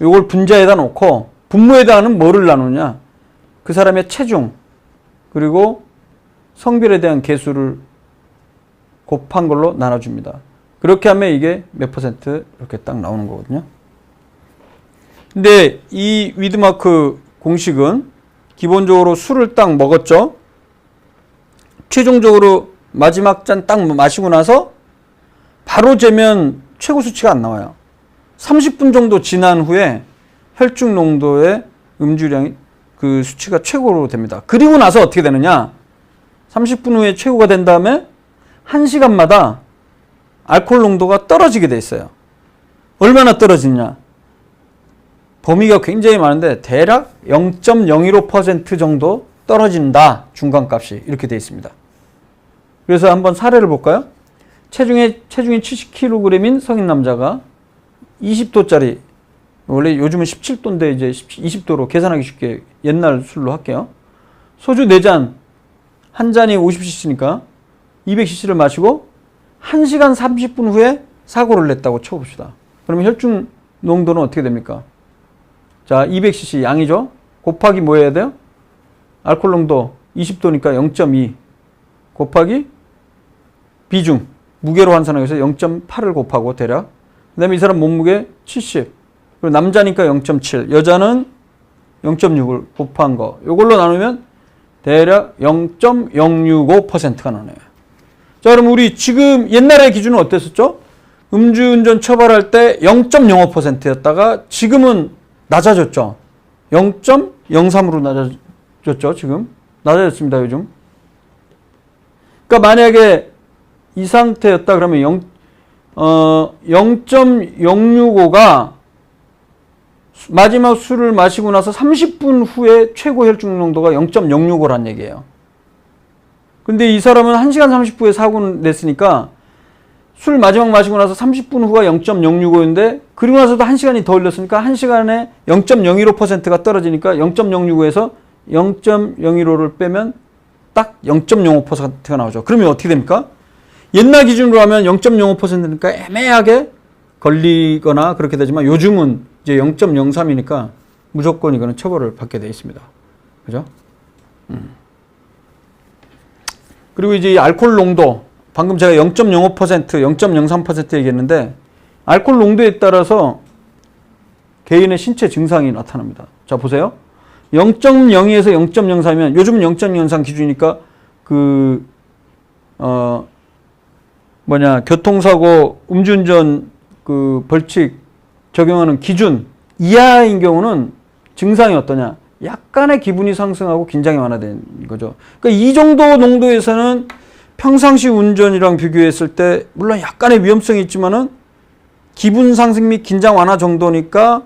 이걸 분자에다 놓고 분모에다가는 뭐를 나누냐? 그 사람의 체중 그리고 성별에 대한 개수를 곱한 걸로 나눠줍니다. 그렇게 하면 이게 몇 퍼센트 이렇게 딱 나오는 거거든요. 근데 이 위드마크 공식은 기본적으로 술을 딱 먹었죠. 최종적으로 마지막 잔 딱 마시고 나서 바로 재면 최고 수치가 안 나와요. 30분 정도 지난 후에 혈중 농도의 음주량이 그 수치가 최고로 됩니다. 그리고 나서 어떻게 되느냐? 30분 후에 최고가 된 다음에 1시간마다 알코올 농도가 떨어지게 돼 있어요. 얼마나 떨어지냐? 범위가 굉장히 많은데 대략 0.015% 정도 떨어진다. 중간값이 이렇게 돼 있습니다. 그래서 한번 사례를 볼까요? 체중이 70kg인 성인 남자가 20도짜리, 원래 요즘은 17도인데 이제 20도로 계산하기 쉽게 옛날 술로 할게요. 소주 4잔, 한 잔이 50cc니까 200cc를 마시고 1시간 30분 후에 사고를 냈다고 쳐봅시다. 그러면 혈중 농도는 어떻게 됩니까? 자, 200cc 양이죠? 곱하기 뭐 해야 돼요? 알코올 농도 20도니까 0.2 곱하기 비중, 무게로 환산하기 위해서 0.8을 곱하고 대략. 그 다음에 이 사람 몸무게 70. 그리고 남자니까 0.7. 여자는 0.6을 곱한 거. 이걸로 나누면 대략 0.065%가 나와요. 자, 그럼 우리 지금 옛날의 기준은 어땠었죠? 음주운전 처벌할 때 0.05%였다가 지금은 낮아졌죠. 0.03으로 낮아졌죠. 지금 낮아졌습니다. 요즘. 그러니까 만약에 이 상태였다 그러면 0.065가 마지막 술을 마시고 나서 30분 후에 최고 혈중 농도가 0.065란 얘기예요. 근데 이 사람은 1시간 30분에 사고를 냈으니까 술 마지막 마시고 나서 30분 후가 0.065인데 그리고 나서도 1시간이 더 흘렸으니까 1시간에 0.015%가 떨어지니까 0.065에서 0.015를 빼면 딱 0.05%가 나오죠. 그러면 어떻게 됩니까? 옛날 기준으로 하면 0.05%니까 애매하게 걸리거나 그렇게 되지만 요즘은 이제 0.03이니까 무조건 이거는 처벌을 받게 되어 있습니다. 그죠? 그리고 이제 이 알코올 농도, 방금 제가 0.05%, 0.03% 얘기했는데 알코올 농도에 따라서 개인의 신체 증상이 나타납니다. 자, 보세요. 0.02에서 0.03이면 요즘은 0.03 기준이니까 교통사고, 음주운전 벌칙 적용하는 기준 이하인 경우는 증상이 어떠냐? 약간의 기분이 상승하고 긴장이 완화된 거죠. 그러니까 이 정도 농도에서는 평상시 운전이랑 비교했을 때 물론 약간의 위험성이 있지만은 기분 상승 및 긴장 완화 정도니까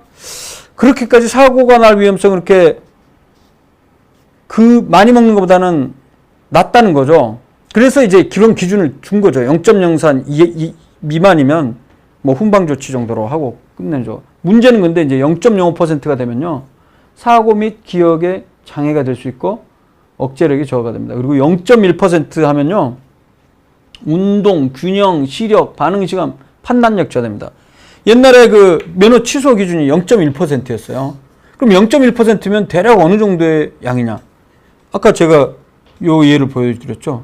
그렇게까지 사고가 날 위험성은 그렇게 많이 먹는 것보다는 낮다는 거죠. 그래서 이제 그런 기준을 준 거죠. 0.03 미만이면 뭐 훈방 조치 정도로 하고 끝내죠. 문제는 근데 이제 0.05%가 되면요. 사고 및 기억에 장애가 될 수 있고 억제력이 저하가 됩니다. 그리고 0.1% 하면요. 운동, 균형, 시력, 반응 시간, 판단력 저하됩니다. 옛날에 면허 취소 기준이 0.1%였어요. 그럼 0.1%면 대략 어느 정도의 양이냐? 아까 제가 요 예를 보여드렸죠.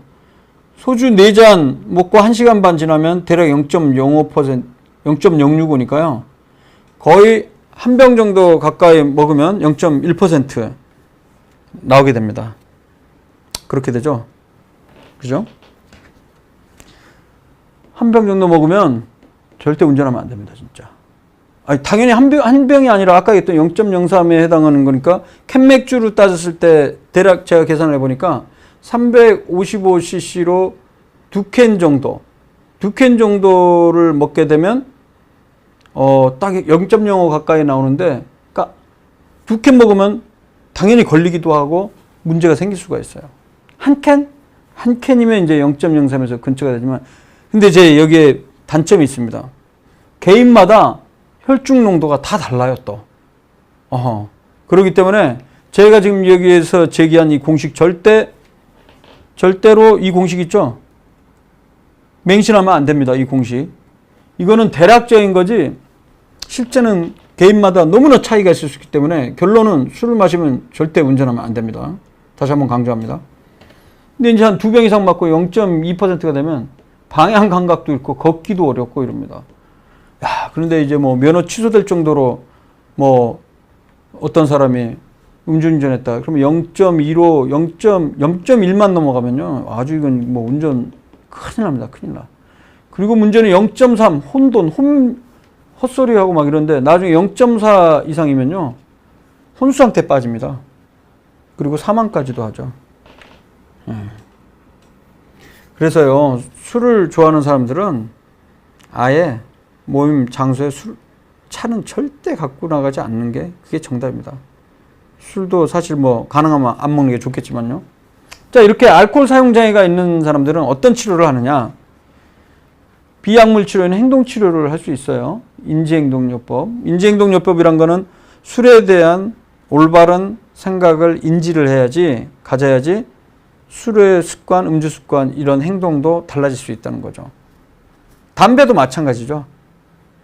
소주 4잔 먹고 1시간 반 지나면 대략 0.05%, 0.065니까요. 거의 한 병 정도 가까이 먹으면 0.1% 나오게 됩니다. 그렇게 되죠. 그죠? 한 병 정도 먹으면 절대 운전하면 안 됩니다, 진짜. 아니, 당연히 한 병이 아니라 아까 했던 0.03에 해당하는 거니까 캔맥주로 따졌을 때 대략 제가 계산을 해보니까 355cc로 2캔 정도를 먹게 되면 딱 0.05 가까이 나오는데, 그러니까 2캔 먹으면 당연히 걸리기도 하고 문제가 생길 수가 있어요. 한 캔이면 이제 0.03에서 근처가 되지만, 근데 이제 여기에 단점이 있습니다. 개인마다 혈중 농도가 다 달라요, 또. 그렇기 때문에 제가 지금 여기에서 제기한 이 공식 절대로 이 공식 있죠? 맹신하면 안 됩니다, 이 공식. 이거는 대략적인 거지 실제는 개인마다 너무나 차이가 있을 수 있기 때문에 결론은 술을 마시면 절대 운전하면 안 됩니다. 다시 한번 강조합니다. 근데 이제 한 2병 이상 맞고 0.2%가 되면 방향 감각도 잃고 걷기도 어렵고 이럽니다. 야, 그런데 이제 뭐 면허 취소될 정도로 뭐 어떤 사람이 음주운전했다. 그러면 0.15, 0.1만 넘어가면요. 아주 이건 뭐 운전 큰일 납니다. 큰일 나. 그리고 문제는 0.3, 혼돈, 헛소리하고 막 이런데 나중에 0.4 이상이면요. 혼수 상태에 빠집니다. 그리고 사망까지도 하죠. 그래서요. 술을 좋아하는 사람들은 아예 모임 장소에 차는 절대 갖고 나가지 않는 게 그게 정답입니다. 술도 사실 뭐 가능하면 안 먹는 게 좋겠지만요. 자, 이렇게 알코올 사용 장애가 있는 사람들은 어떤 치료를 하느냐? 비약물 치료에는 행동 치료를 할 수 있어요. 인지행동요법. 인지행동요법이란 거는 술에 대한 올바른 생각을 인지를 가져야지 술의 습관, 음주 습관 이런 행동도 달라질 수 있다는 거죠. 담배도 마찬가지죠.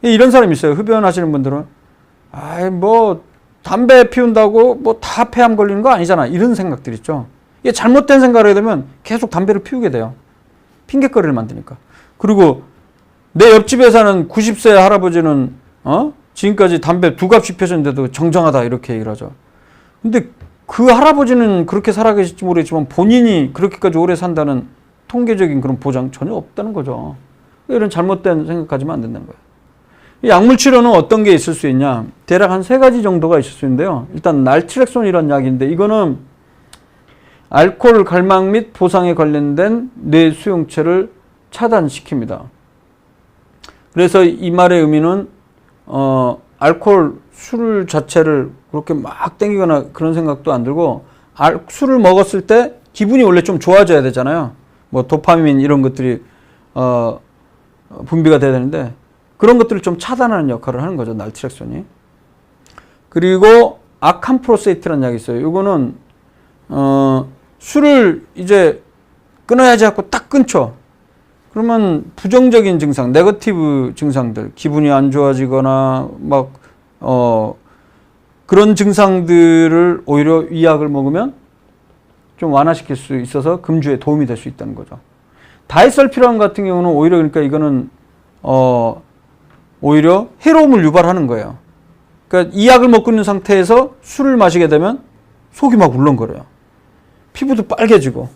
이런 사람이 있어요. 흡연하시는 분들은 뭐 담배 피운다고 뭐 다 폐암 걸리는 거 아니잖아. 이런 생각들 있죠. 이게 잘못된 생각을 하게 되면 계속 담배를 피우게 돼요. 핑계거리를 만드니까. 그리고 내 옆집에 사는 90세 할아버지는 지금까지 담배 2갑씩 피우셨는데도 정정하다 이렇게 얘기를 하죠. 근데 그 할아버지는 그렇게 살아계실지 모르겠지만 본인이 그렇게까지 오래 산다는 통계적인 그런 보장 전혀 없다는 거죠. 이런 잘못된 생각 가지면 안 된다는 거예요. 약물 치료는 어떤 게 있을 수 있냐? 대략 한 3가지 정도가 있을 수 있는데요. 일단 날트렉손이라는 약인데 이거는 알코올 갈망 및 보상에 관련된 뇌 수용체를 차단시킵니다. 그래서 이 말의 의미는 알코올 술 자체를 그렇게 막 땡기거나 그런 생각도 안 들고 술을 먹었을 때 기분이 원래 좀 좋아져야 되잖아요. 뭐 도파민 이런 것들이 분비가 돼야 되는데 그런 것들을 좀 차단하는 역할을 하는 거죠. 날트렉손이. 그리고 아캄프로세이트라는 약이 있어요. 이거는 술을 이제 끊어야지 하고 딱 끊죠. 그러면 부정적인 증상, 네거티브 증상들, 기분이 안 좋아지거나 막 그런 증상들을 오히려 이 약을 먹으면 좀 완화시킬 수 있어서 금주에 도움이 될 수 있다는 거죠. 다이설피람 같은 경우는 오히려 그러니까 이거는 오히려 해로움을 유발하는 거예요. 그러니까 이 약을 먹고 있는 상태에서 술을 마시게 되면 속이 막 울렁거려요. 피부도 빨개지고.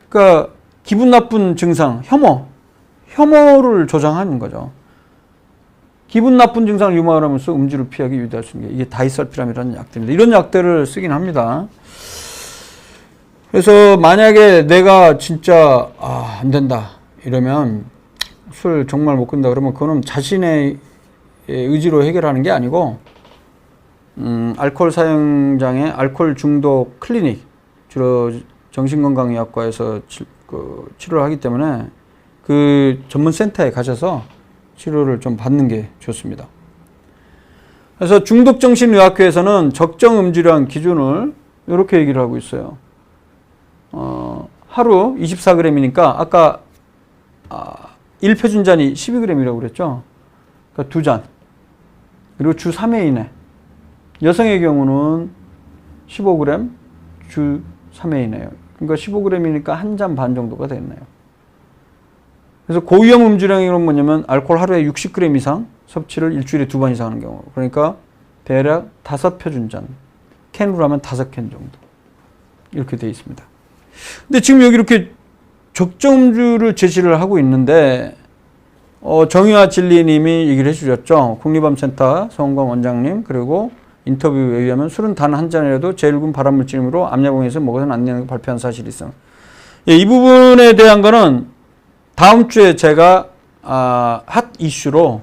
그러니까 기분 나쁜 증상, 혐오를 조장하는 거죠. 기분 나쁜 증상을 유발하면서 음주를 피하기 유도할 수 있는 게 이게 다이설피람이라는 약들입니다. 이런 약들을 쓰긴 합니다. 그래서 만약에 내가 진짜 안 된다 이러면 술 정말 못 끊는다 그러면 그거는 자신의 의지로 해결하는 게 아니고 알코올 사용장애 알코올 중독 클리닉 주로 정신건강의학과에서 치료를 하기 때문에 그 전문 센터에 가셔서 치료를 좀 받는 게 좋습니다. 그래서 중독정신의학회에서는 적정 음주량 기준을 이렇게 얘기를 하고 있어요. 하루 24g이니까 아까 1표준잔이 12g이라고 그랬죠. 그러니까 2잔. 그리고 주 3회 이내. 여성의 경우는 15g, 주 3회 이내요. 그러니까 15g이니까 한 잔 반 정도가 됐네요. 그래서 고위험 음주량이 뭐냐면 알코올 하루에 60g 이상 섭취를 일주일에 2번 이상 하는 경우. 그러니까 대략 5표준잔. 캔으로 하면 5캔 정도. 이렇게 되어 있습니다. 근데 지금 여기 이렇게 적정 음주를 제시를 하고 있는데 정의화 진리님이 얘기를 해주셨죠. 국립암센터 성광 원장님 그리고 인터뷰에 의하면 술은 단 한 잔이라도 제1군 발암물질이므로 암야봉에서 먹어서는 안 되는 걸 발표한 사실이 있어요. 예, 이 부분에 대한 거는 다음 주에 제가 핫 이슈로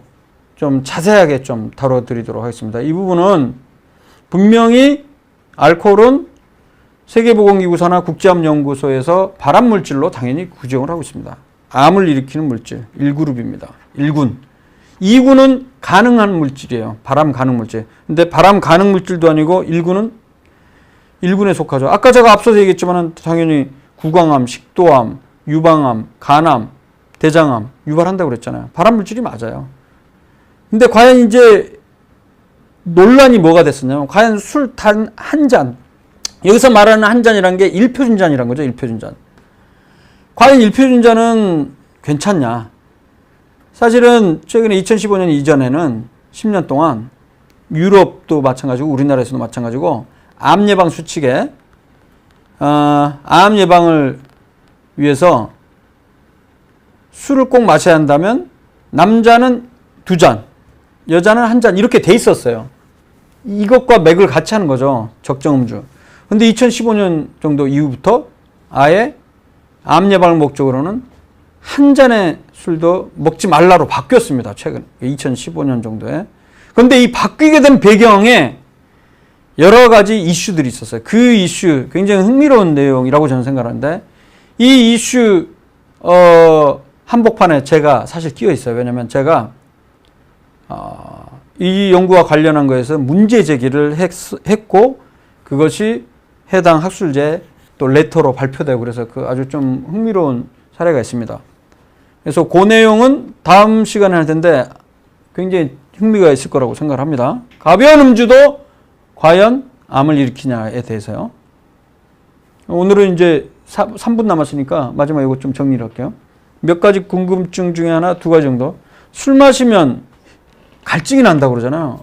좀 자세하게 좀 다뤄드리도록 하겠습니다. 이 부분은 분명히 알코올은 세계보건기구사나 국제암연구소에서 발암물질로 당연히 규정을 하고 있습니다. 암을 일으키는 물질 1그룹입니다. 1군. 2군은 가능한 물질이에요. 발암 가능 물질. 근데 발암 가능 물질도 아니고 1군은 1군에 속하죠. 아까 제가 앞서서 얘기했지만 당연히 구강암, 식도암, 유방암, 간암 대장암 유발한다고 그랬잖아요. 발암물질이 맞아요. 근데 과연 이제 논란이 뭐가 됐었냐면 과연 술 단 한 잔, 여기서 말하는 한 잔이란 게 1표준잔이란 거죠. 1표준잔. 과연 1표준잔은 괜찮냐? 사실은 최근에 2015년 이전에는 10년 동안 유럽도 마찬가지고 우리나라에서도 마찬가지고 암 예방 수칙에 암 예방을 위해서 술을 꼭 마셔야 한다면 남자는 2잔, 여자는 1잔 이렇게 돼 있었어요. 이것과 맥을 같이 하는 거죠. 적정 음주. 근데 2015년 정도 이후부터 아예 암 예방을 목적으로는 1잔의 술도 먹지 말라로 바뀌었습니다. 최근 2015년 정도에. 그런데 이 바뀌게 된 배경에 여러 가지 이슈들이 있었어요. 그 이슈 굉장히 흥미로운 내용이라고 저는 생각하는데 이 이슈 한복판에 제가 사실 끼어 있어요. 왜냐하면 제가 이 연구와 관련한 거에서 문제 제기를 했고 그것이 해당 학술제 또 레터로 발표되고 그래서 그 아주 좀 흥미로운 사례가 있습니다. 그래서 그 내용은 다음 시간에 할 텐데 굉장히 흥미가 있을 거라고 생각합니다. 가벼운 음주도 과연 암을 일으키냐에 대해서요. 오늘은 이제 3분 남았으니까 마지막 이거 좀 정리를 할게요. 몇 가지 궁금증 중에 하나, 2가지 정도. 술 마시면 갈증이 난다고 그러잖아요.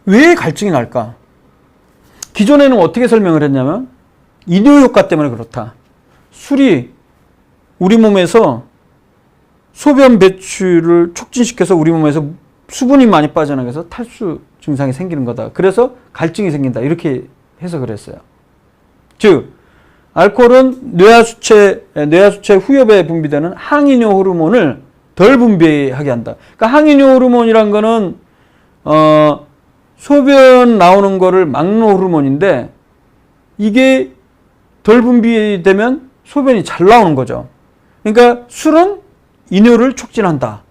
왜 갈증이 날까? 기존에는 어떻게 설명을 했냐면 이뇨 효과 때문에 그렇다. 술이 우리 몸에서 소변 배출을 촉진시켜서 우리 몸에서 수분이 많이 빠져나가서 탈수 증상이 생기는 거다. 그래서 갈증이 생긴다. 이렇게 해석을 했어요. 즉 알코올은 뇌하수체 후엽에 분비되는 항이뇨 호르몬을 덜 분비하게 한다. 그러니까 항이뇨 호르몬이란 거는 소변 나오는 거를 막는 호르몬인데 이게 덜 분비되면 소변이 잘 나오는 거죠. 그러니까 술은 이뇨를 촉진한다.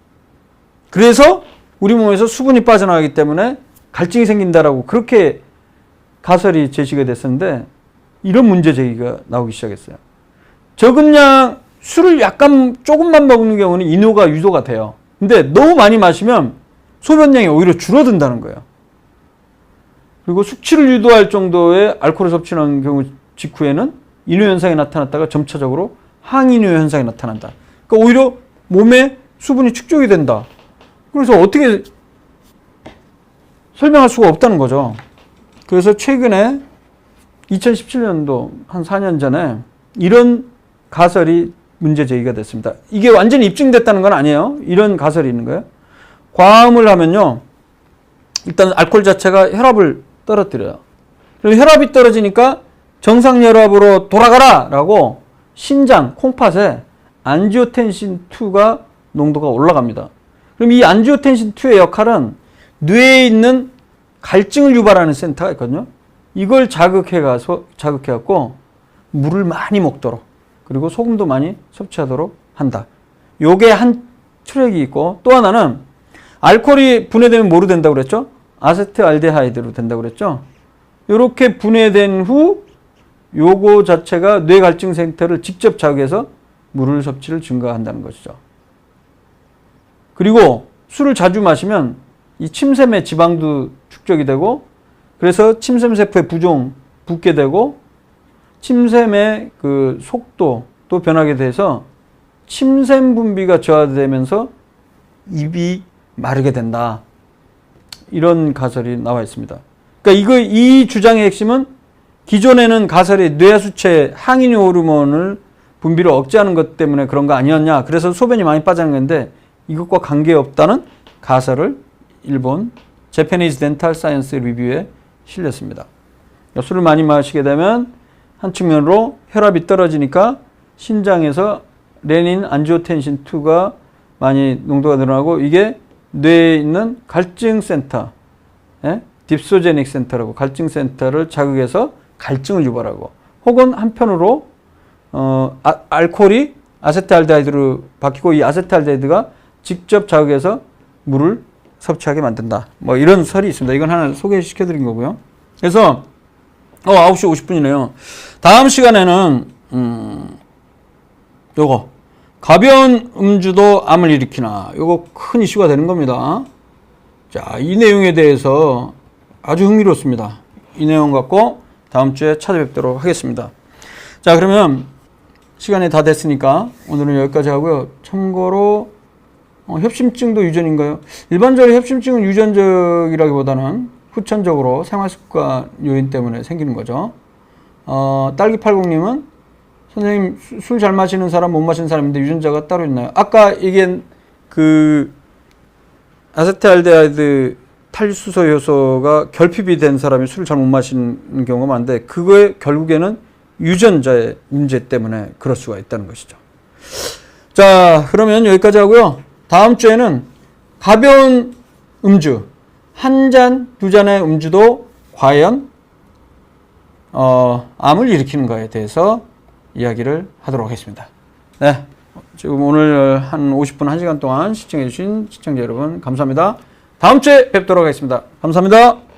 그래서 우리 몸에서 수분이 빠져나가기 때문에 갈증이 생긴다라고 그렇게 가설이 제시가 됐었는데 이런 문제 제기가 나오기 시작했어요. 적은 양 술을 약간 조금만 먹는 경우는 이뇨가 유도가 돼요. 근데 너무 많이 마시면 소변량이 오히려 줄어든다는 거예요. 그리고 숙취를 유도할 정도의 알코올을 섭취하는 경우 직후에는 이뇨 현상이 나타났다가 점차적으로 항이뇨 현상이 나타난다. 그러니까 오히려 몸에 수분이 축적이 된다. 그래서 어떻게 설명할 수가 없다는 거죠. 그래서 최근에 2017년도 한 4년 전에 이런 가설이 문제 제기가 됐습니다. 이게 완전히 입증됐다는 건 아니에요. 이런 가설이 있는 거예요. 과음을 하면요. 일단 알코올 자체가 혈압을 떨어뜨려요. 그럼 혈압이 떨어지니까 정상 혈압으로 돌아가라! 라고 신장, 콩팥에 안지오텐신2가 농도가 올라갑니다. 그럼 이 안지오텐신2의 역할은 뇌에 있는 갈증을 유발하는 센터가 있거든요. 이걸 자극해갖고 물을 많이 먹도록 그리고 소금도 많이 섭취하도록 한다. 요게 한 트랙이 있고 또 하나는 알코올이 분해되면 뭐로 된다고 그랬죠? 아세트알데하이드로 된다고 그랬죠? 요렇게 분해된 후 요거 자체가 뇌 갈증 센터를 직접 자극해서 물을 섭취를 증가한다는 것이죠. 그리고 술을 자주 마시면 이 침샘에 지방도 축적이 되고 그래서 침샘 세포의 부종 붓게 되고 침샘의 그 속도도 변하게 돼서 침샘 분비가 저하되면서 입이 마르게 된다. 이런 가설이 나와 있습니다. 그러니까 이 주장의 핵심은 기존에는 가설이 뇌하수체 항이뇨 호르몬을 분비를 억제하는 것 때문에 그런 거 아니었냐. 그래서 소변이 많이 빠지는 건데 이것과 관계없다는 가설을 일본 Japanese Dental Science Review에 실렸습니다. 그러니까 술을 많이 마시게 되면 한 측면으로 혈압이 떨어지니까 신장에서 레닌, 안지오텐신 2가 많이 농도가 늘어나고 이게 뇌에 있는 갈증 센터, 딥소제닉 센터라고 갈증 센터를 자극해서 갈증을 유발하고 혹은 한편으로 알코올이 아세트알데하이드로 바뀌고 이 아세트알데하이드가 직접 자극해서 물을 섭취하게 만든다. 뭐 이런 설이 있습니다. 이건 하나 소개시켜 드린 거고요. 그래서 9시 50분이네요. 다음 시간에는 요거 가벼운 음주도 암을 일으키나. 요거 큰 이슈가 되는 겁니다. 자, 이 내용에 대해서 아주 흥미롭습니다. 이 내용 갖고 다음 주에 찾아뵙도록 하겠습니다. 자, 그러면 시간이 다 됐으니까 오늘은 여기까지 하고요. 참고로 협심증도 유전인가요? 일반적으로 협심증은 유전적이라기보다는 후천적으로 생활습관 요인 때문에 생기는 거죠. 딸기80님은 선생님 술 잘 마시는 사람 못 마시는 사람인데 유전자가 따로 있나요? 아까 이게 그 아세트알데하이드 탈수소 요소가 결핍이 된 사람이 술을 잘 못 마시는 경우가 많은데 그거에 결국에는 유전자의 문제 때문에 그럴 수가 있다는 것이죠. 자, 그러면 여기까지 하고요. 다음 주에는 가벼운 음주, 한 잔, 두 잔의 음주도 과연 암을 일으키는가에 대해서 이야기를 하도록 하겠습니다. 네, 지금 오늘 한 50분, 1시간 동안 시청해 주신 시청자 여러분 감사합니다. 다음 주에 뵙도록 하겠습니다. 감사합니다.